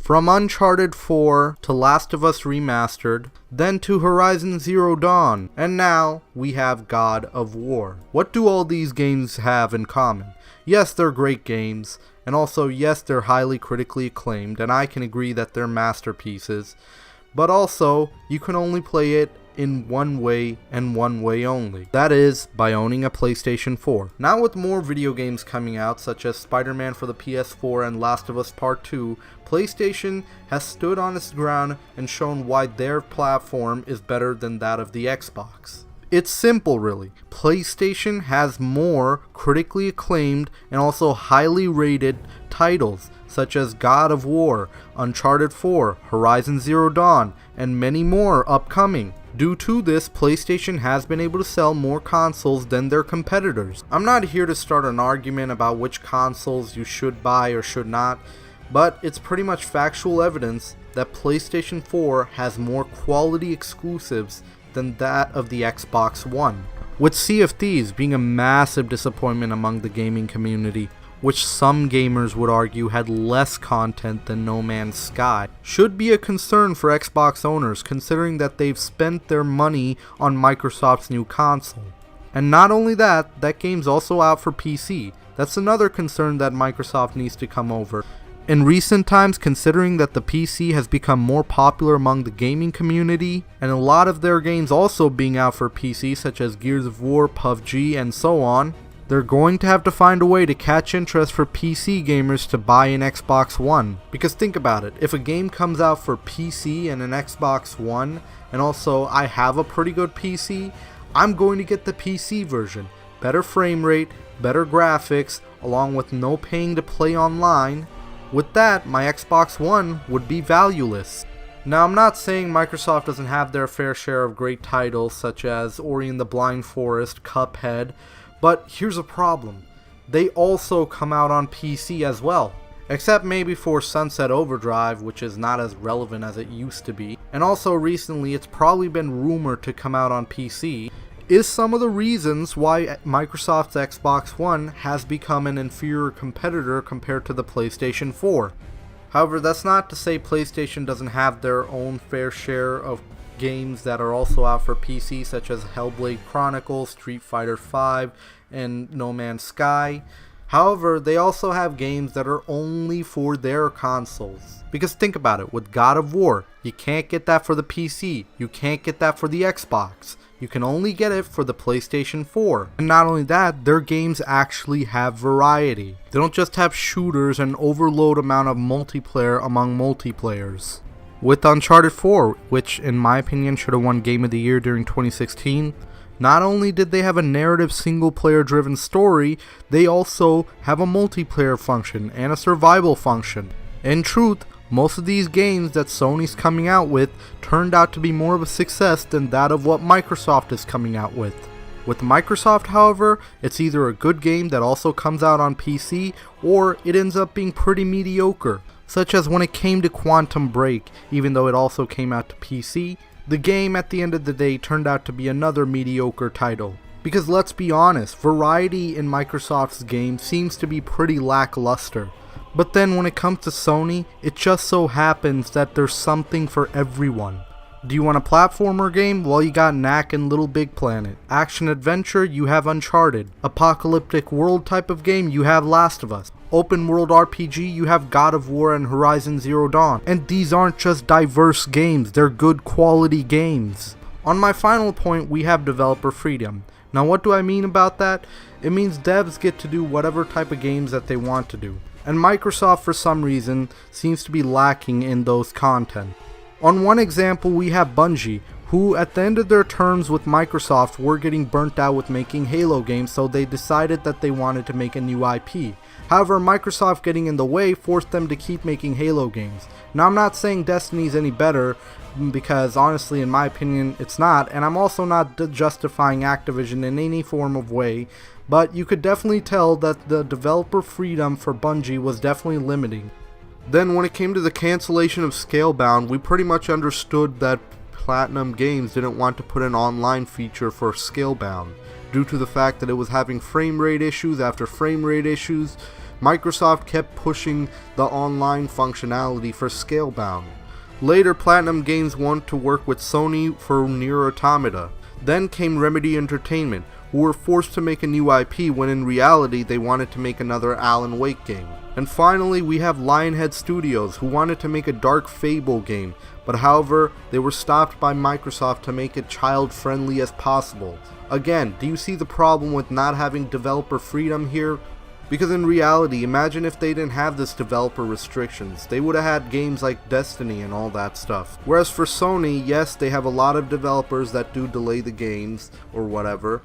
From Uncharted 4 to Last of Us Remastered, then to Horizon Zero Dawn, and now we have God of War. What do all these games have in common? Yes, they're great games, and also yes, they're highly critically acclaimed, and I can agree that they're masterpieces, but also you can only play it in one way and one way only. That is, by owning a PlayStation 4. Now with more video games coming out, such as Spider-Man for the PS4 and Last of Us Part 2, PlayStation has stood on its ground and shown why their platform is better than that of the Xbox. It's simple really. PlayStation has more critically acclaimed and also highly rated titles such as God of War, Uncharted 4, Horizon Zero Dawn, and many more upcoming. Due to this, PlayStation has been able to sell more consoles than their competitors. I'm not here to start an argument about which consoles you should buy or should not, but it's pretty much factual evidence that PlayStation 4 has more quality exclusives than that of the Xbox One. With Sea of Thieves being a massive disappointment among the gaming community, which some gamers would argue had less content than No Man's Sky, should be a concern for Xbox owners considering that they've spent their money on Microsoft's new console. And not only that, that game's also out for PC. That's another concern that Microsoft needs to come over. In recent times, considering that the PC has become more popular among the gaming community, and a lot of their games also being out for PC such as Gears of War, PUBG, and so on, they're going to have to find a way to catch interest for PC gamers to buy an Xbox One. Because think about it, if a game comes out for PC and an Xbox One, and also I have a pretty good PC, I'm going to get the PC version. Better frame rate, better graphics, along with no paying to play online. With that, my Xbox One would be valueless. Now, I'm not saying Microsoft doesn't have their fair share of great titles such as Ori and the Blind Forest, Cuphead, but here's a problem. They also come out on PC as well. Except maybe for Sunset Overdrive, which is not as relevant as it used to be. And also recently, it's probably been rumored to come out on PC. Is some of the reasons why Microsoft's Xbox One has become an inferior competitor compared to the PlayStation 4. However, that's not to say PlayStation doesn't have their own fair share of games that are also out for PC, such as Hellblade Chronicles, Street Fighter V, and No Man's Sky. However, they also have games that are only for their consoles. Because think about it, with God of War, you can't get that for the PC, you can't get that for the Xbox. You can only get it for the PlayStation 4. And not only that, their games actually have variety. They don't just have shooters and overload amount of multiplayer among multiplayers. With Uncharted 4, which in my opinion should have won Game of the Year during 2016, not only did they have a narrative single-player driven story, they also have a multiplayer function and a survival function. In truth, most of these games that Sony's coming out with turned out to be more of a success than that of what Microsoft is coming out with. With Microsoft, however, it's either a good game that also comes out on PC, or it ends up being pretty mediocre. Such as when it came to Quantum Break, even though it also came out to PC, the game at the end of the day turned out to be another mediocre title. Because let's be honest, variety in Microsoft's games seems to be pretty lackluster. But then when it comes to Sony, it just so happens that there's something for everyone. Do you want a platformer game? Well, you got Knack and Little Big Planet. Action adventure, you have Uncharted. Apocalyptic world type of game, you have Last of Us. Open world RPG, you have God of War and Horizon Zero Dawn. And these aren't just diverse games, they're good quality games. On my final point, we have developer freedom. Now what do I mean about that? It means devs get to do whatever type of games that they want to do. And Microsoft, for some reason, seems to be lacking in those content. On one example, we have Bungie, who at the end of their terms with Microsoft were getting burnt out with making Halo games, so they decided that they wanted to make a new IP. However, Microsoft getting in the way forced them to keep making Halo games. Now, I'm not saying Destiny's any better, because honestly, in my opinion, it's not, and I'm also not justifying Activision in any form of way, but you could definitely tell that the developer freedom for Bungie was definitely limiting. Then when it came to the cancellation of Scalebound, we pretty much understood that Platinum Games didn't want to put an online feature for Scalebound, due to the fact that it was having frame rate issues after frame rate issues, Microsoft kept pushing the online functionality for Scalebound. Later, Platinum Games wanted to work with Sony for Nier Automata. Then came Remedy Entertainment, who were forced to make a new IP when in reality they wanted to make another Alan Wake game. And finally, we have Lionhead Studios, who wanted to make a Dark Fable game, but however, they were stopped by Microsoft to make it child-friendly as possible. Again, do you see the problem with not having developer freedom here? Because in reality, imagine if they didn't have this developer restrictions. They would have had games like Destiny and all that stuff. Whereas for Sony, yes, they have a lot of developers that do delay the games or whatever,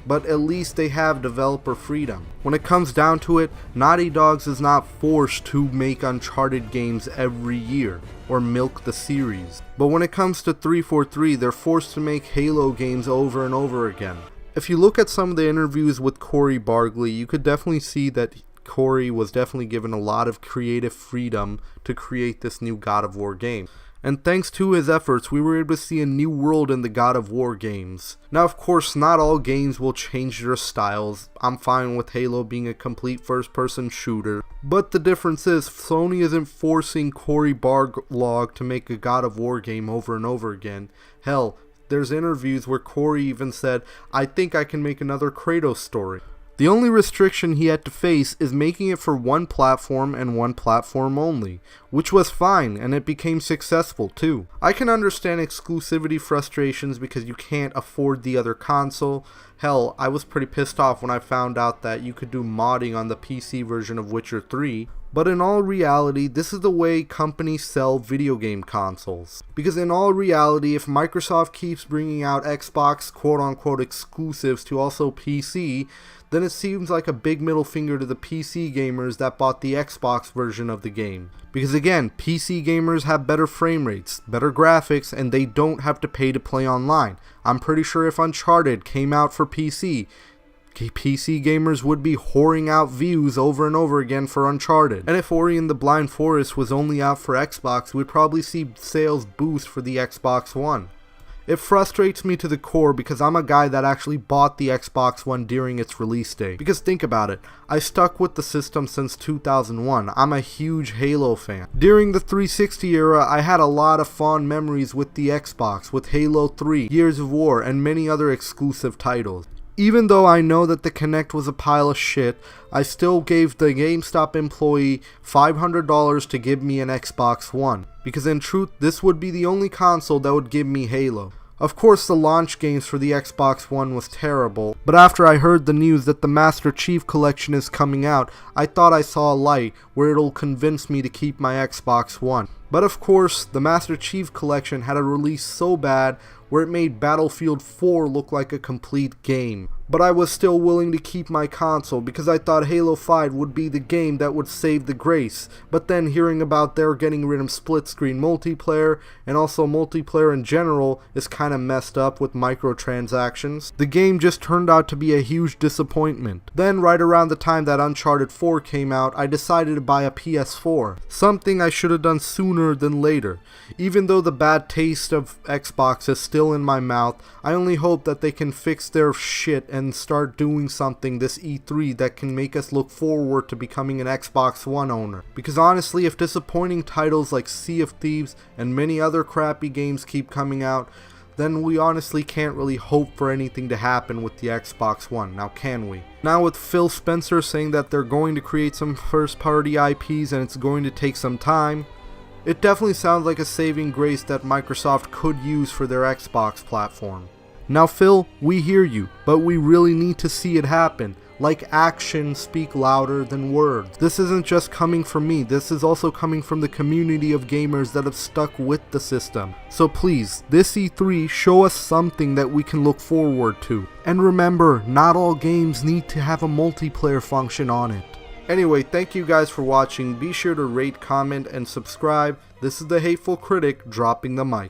but at least they have developer freedom. When it comes down to it, Naughty Dog is not forced to make Uncharted games every year or milk the series. But when it comes to 343, they're forced to make Halo games over and over again. If you look at some of the interviews with Cory Barlog, you could definitely see that Cory was definitely given a lot of creative freedom to create this new God of War game. And thanks to his efforts, we were able to see a new world in the God of War games. Now, of course, not all games will change their styles. I'm fine with Halo being a complete first-person shooter. But the difference is, Sony isn't forcing Cory Barlog to make a God of War game over and over again. Hell, there's interviews where Cory even said, "I think I can make another Kratos story." The only restriction he had to face is making it for one platform and one platform only, which was fine, and it became successful too. I can understand exclusivity frustrations because you can't afford the other console. Hell, I was pretty pissed off when I found out that you could do modding on the PC version of Witcher 3. But in all reality, this is the way companies sell video game consoles. Because in all reality, if Microsoft keeps bringing out Xbox quote-unquote exclusives to also PC, then it seems like a big middle finger to the PC gamers that bought the Xbox version of the game. Because again, PC gamers have better frame rates, better graphics, and they don't have to pay to play online. I'm pretty sure if Uncharted came out for PC gamers would be whoring out views over and over again for Uncharted. And if Ori and the Blind Forest was only out for Xbox, we'd probably see sales boost for the Xbox One. It frustrates me to the core because I'm a guy that actually bought the Xbox One during its release date. Because think about it, I stuck with the system since 2001. I'm a huge Halo fan. During the 360 era, I had a lot of fond memories with the Xbox, with Halo 3, Gears of War, and many other exclusive titles. Even though I know that the Kinect was a pile of shit, I still gave the GameStop employee $500 to give me an Xbox One, because in truth, this would be the only console that would give me Halo. Of course, the launch games for the Xbox One was terrible, but after I heard the news that the Master Chief Collection is coming out, I thought I saw a light where it'll convince me to keep my Xbox One. But of course, the Master Chief Collection had a release so bad where it made Battlefield 4 look like a complete game. But I was still willing to keep my console because I thought Halo 5 would be the game that would save the grace. But then hearing about they're getting rid of split screen multiplayer, and also multiplayer in general is kinda messed up with microtransactions, the game just turned out to be a huge disappointment. Then right around the time that Uncharted 4 came out, I decided to buy a PS4. Something I should have done sooner than later. Even though the bad taste of Xbox is still in my mouth, I only hope that they can fix their shit and start doing something this E3 that can make us look forward to becoming an Xbox One owner. Because honestly, if disappointing titles like Sea of Thieves and many other crappy games keep coming out, then we honestly can't really hope for anything to happen with the Xbox One, now can we? Now with Phil Spencer saying that they're going to create some first party IPs and it's going to take some time, it definitely sounds like a saving grace that Microsoft could use for their Xbox platform. Now Phil, we hear you, but we really need to see it happen. Like actions speak louder than words. This isn't just coming from me, this is also coming from the community of gamers that have stuck with the system. So please, this E3, show us something that we can look forward to. And remember, not all games need to have a multiplayer function on it. Anyway, thank you guys for watching. Be sure to rate, comment, and subscribe. This is the Hateful Critic dropping the mic.